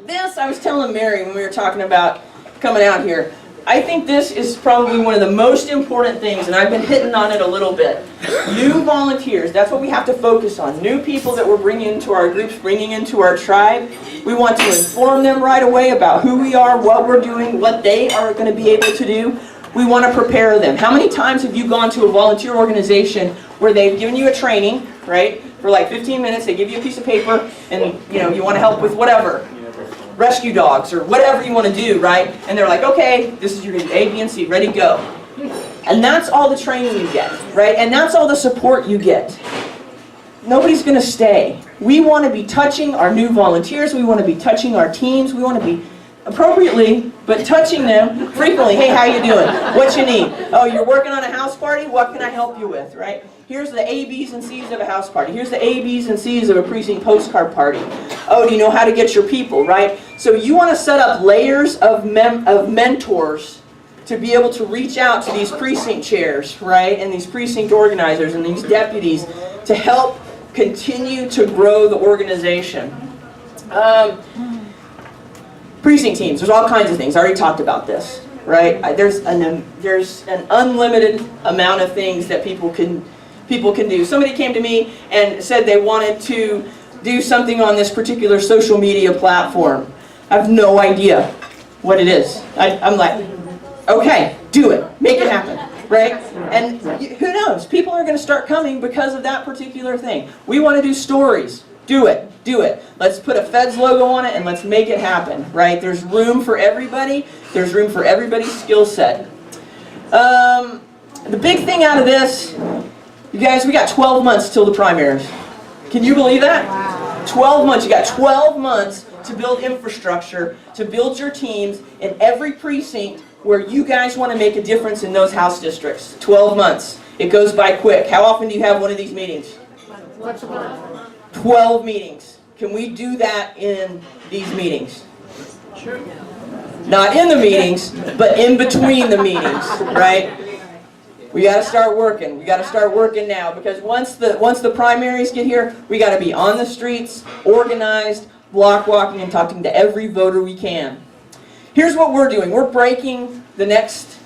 This, I was telling Mary when we were talking about coming out here, I think this is probably one of the most important things, and I've been hitting on it a little bit. New volunteers, that's what we have to focus on. New people that we're bringing into our groups, bringing into our tribe. We want to inform them right away about who we are, what we're doing, what they are going to be able to do. We want to prepare them. How many times have you gone to a volunteer organization where they've given you a training, right, for like 15 minutes, they give you a piece of paper, and you want to help with whatever. Rescue dogs or whatever you want to do, right? And they're like, okay, this is your A, B, and C, ready, go. And that's all the training you get, right? And that's all the support you get. Nobody's going to stay. We want to be touching our new volunteers. We want to be touching our teams. We want to be appropriately, but touching them frequently. Hey, how you doing? What you need? Oh, you're working on a house party? What can I help you with, right? Here's the A, B's, and C's of a house party. Here's the A, B's, and C's of a precinct postcard party. Oh, do you know how to get your people, right? So you want to set up layers of mentors to be able to reach out to these precinct chairs, right? And these precinct organizers and these deputies to help continue to grow the organization. Precinct teams, there's all kinds of things. I already talked about this, right? There's an unlimited amount of things that people can do. Somebody came to me and said they wanted to do something on this particular social media platform. I have no idea what it is. I'm like, okay, do it. Make it happen, right? And who knows? People are going to start coming because of that particular thing. We want to do stories. Do it. Do it. Let's put a Feds logo on it and let's make it happen, right? There's room for everybody. There's room for everybody's skill set. The big thing out of this, you guys, we got 12 months till the primaries. Can you believe that? Wow. 12 months. You got 12 months to build infrastructure, to build your teams in every precinct where you guys want to make a difference in those house districts. 12 months. It goes by quick. How often do you have one of these meetings? 12 meetings. Can we do that in these meetings? Sure. Not in the meetings, but in between the meetings, right? We got to start working. We got to start working now, because once the primaries get here, we got to be on the streets, organized, block walking, and talking to every voter we can. Here's what we're doing. We're breaking the next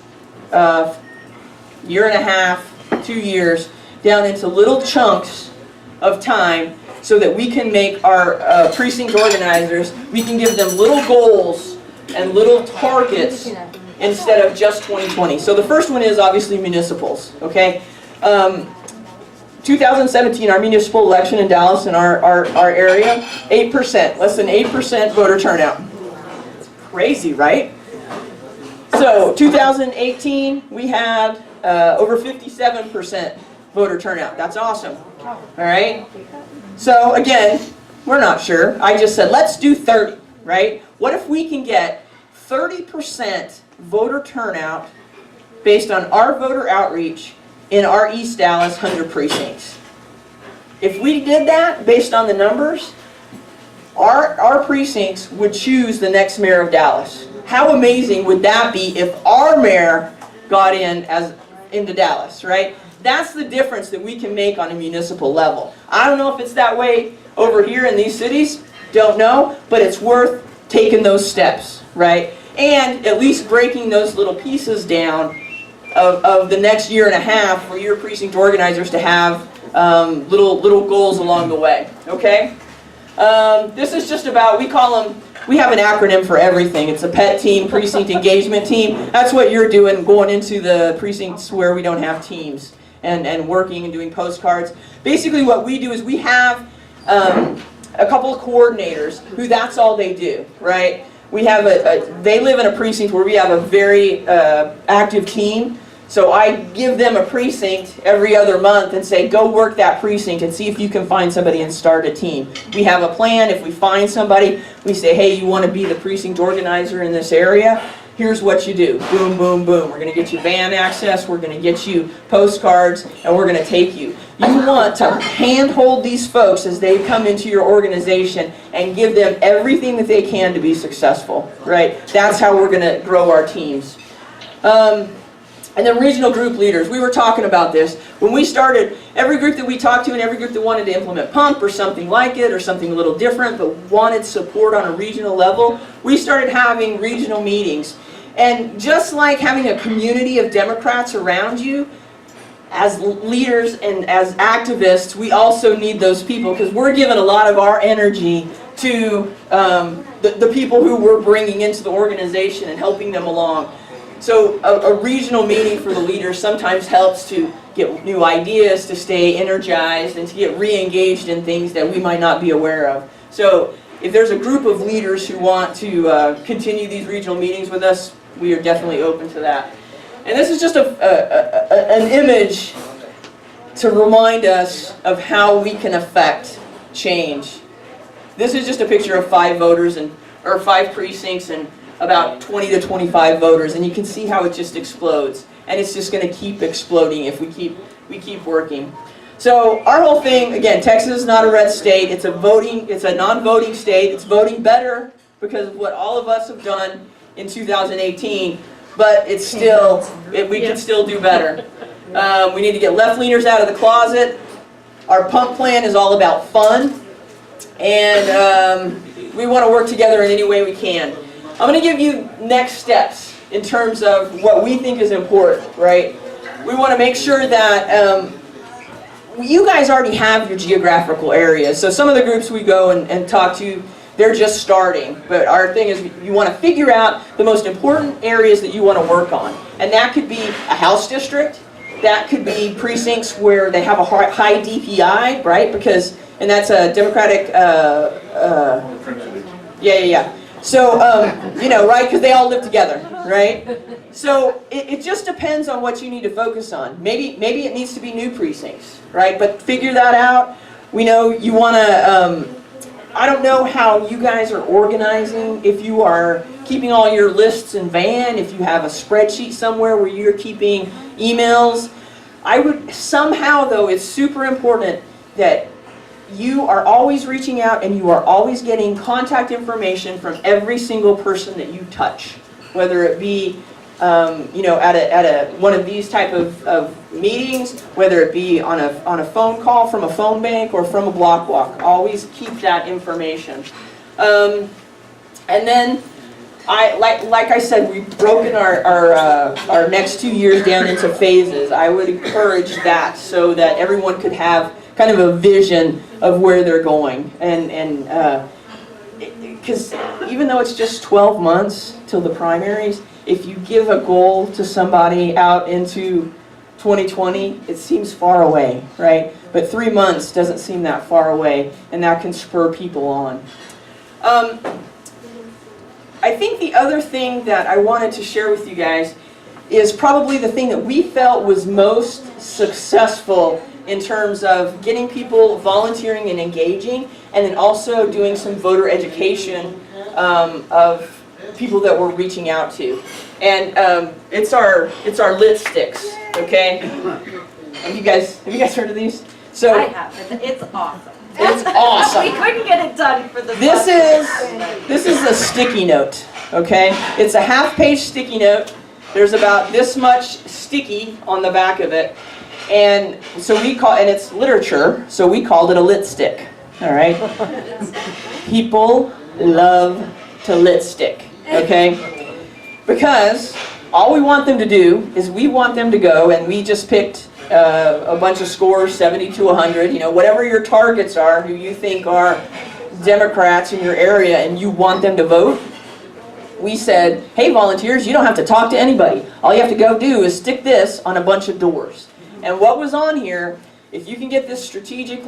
year and a half, 2 years, down into little chunks of time so that we can make our precinct organizers, we can give them little goals and little targets instead of just 2020. So the first one is obviously municipals, okay? 2017, our municipal election in Dallas in our area, 8%, less than 8% voter turnout. Crazy, right? So 2018, we had over 57% voter turnout. That's awesome. All right? So again, we're not sure. I just said, let's do 30, right? What if we can get 30% voter turnout based on our voter outreach in our East Dallas 100 precincts? If we did that based on the numbers, our precincts would choose the next mayor of Dallas. How amazing would that be if our mayor got into Dallas, right? That's the difference that we can make on a municipal level. I don't know if it's that way over here in these cities, don't know, but it's worth taking those steps, right? And at least breaking those little pieces down of the next year and a half for your precinct organizers to have little goals along the way, okay? This is just about, we have an acronym for everything. It's a PET team, precinct engagement team. That's what you're doing, going into the precincts where we don't have teams and working and doing postcards. Basically what we do is we have a couple of coordinators who that's all they do, right? We have they live in a precinct where we have a very active team. So I give them a precinct every other month and say, go work that precinct and see if you can find somebody and start a team. We have a plan. If we find somebody, we say, hey, you want to be the precinct organizer in this area? Here's what you do. Boom, boom, boom. We're going to get you van access. We're going to get you postcards, and we're going to take you. You want to handhold these folks as they come into your organization and give them everything that they can to be successful, right? That's how we're going to grow our teams. And then regional group leaders, we were talking about this. When we started, every group that we talked to and every group that wanted to implement pump or something like it or something a little different but wanted support on a regional level, we started having regional meetings. And just like having a community of Democrats around you, as leaders and as activists, we also need those people because we're giving a lot of our energy to the people who we're bringing into the organization and helping them along. So a regional meeting for the leaders sometimes helps to get new ideas, to stay energized, and to get re-engaged in things that we might not be aware of. So if there's a group of leaders who want to continue these regional meetings with us, we are definitely open to that. And this is just an image to remind us of how we can affect change. This is just a picture of 5 voters or 5 precincts and about 20 to 25 voters, and you can see how it just explodes. And it's just going to keep exploding if we keep working. So our whole thing, again, Texas is not a red state. It's a non-voting state. It's voting better because of what all of us have done in 2018. But it's still, we can still do better. We need to get left-leaners out of the closet. Our pump plan is all about fun. And we want to work together in any way we can. I'm going to give you next steps in terms of what we think is important, right? We want to make sure that you guys already have your geographical areas. So some of the groups we go and talk to, they're just starting. But our thing is you want to figure out the most important areas that you want to work on. And that could be a House district. That could be precincts where they have a high DPI, right? And that's a Democratic, yeah. So, right, because they all live together, right? So it just depends on what you need to focus on. Maybe it needs to be new precincts, right? But figure that out. We know you want to, I don't know how you guys are organizing, if you are keeping all your lists in Van, if you have a spreadsheet somewhere where you're keeping emails. I would somehow, though, it's super important that you are always reaching out and you are always getting contact information from every single person that you touch, whether it be at one of these type of meetings, whether it be on a phone call from a phone bank or from a block walk. Always keep that information. And then, like I said, we've broken our next 2 years down into phases. I would encourage that so that everyone could have kind of a vision of where they're going. And because even though it's just 12 months till the primaries, if you give a goal to somebody out into 2020, it seems far away, right? But 3 months doesn't seem that far away, and that can spur people on. I think the other thing that I wanted to share with you guys is probably the thing that we felt was most successful in terms of getting people volunteering and engaging, and then also doing some voter education of people that we're reaching out to. And it's our lit sticks, okay? Have you guys heard of these? So I have. It's awesome. It's awesome. We couldn't get it done for the This is a sticky note, okay? It's a half-page sticky note. There's about this much sticky on the back of it. And so and it's literature, so we called it a lit stick, all right? People love to lit stick, okay? Because all we want them to do is we want them to go, and we just picked a bunch of scores, 70 to 100, whatever your targets are, who you think are Democrats in your area and you want them to vote. We said, hey volunteers, you don't have to talk to anybody. All you have to go do is stick this on a bunch of doors. And what was on here, if you can get the strategic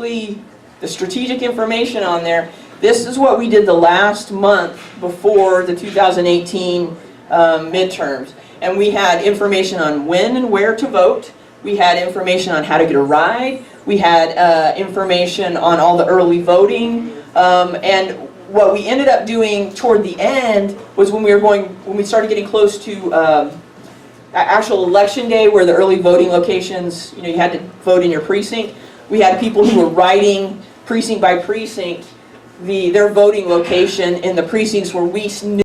information on there, this is what we did the last month before the 2018 midterms. And we had information on when and where to vote. We had information on how to get a ride. We had information on all the early voting. And what we ended up doing toward the end was when we started getting close to actual election day, where the early voting locations, you had to vote in your precinct. We had people who were writing precinct by precinct their voting location in the precincts where we knew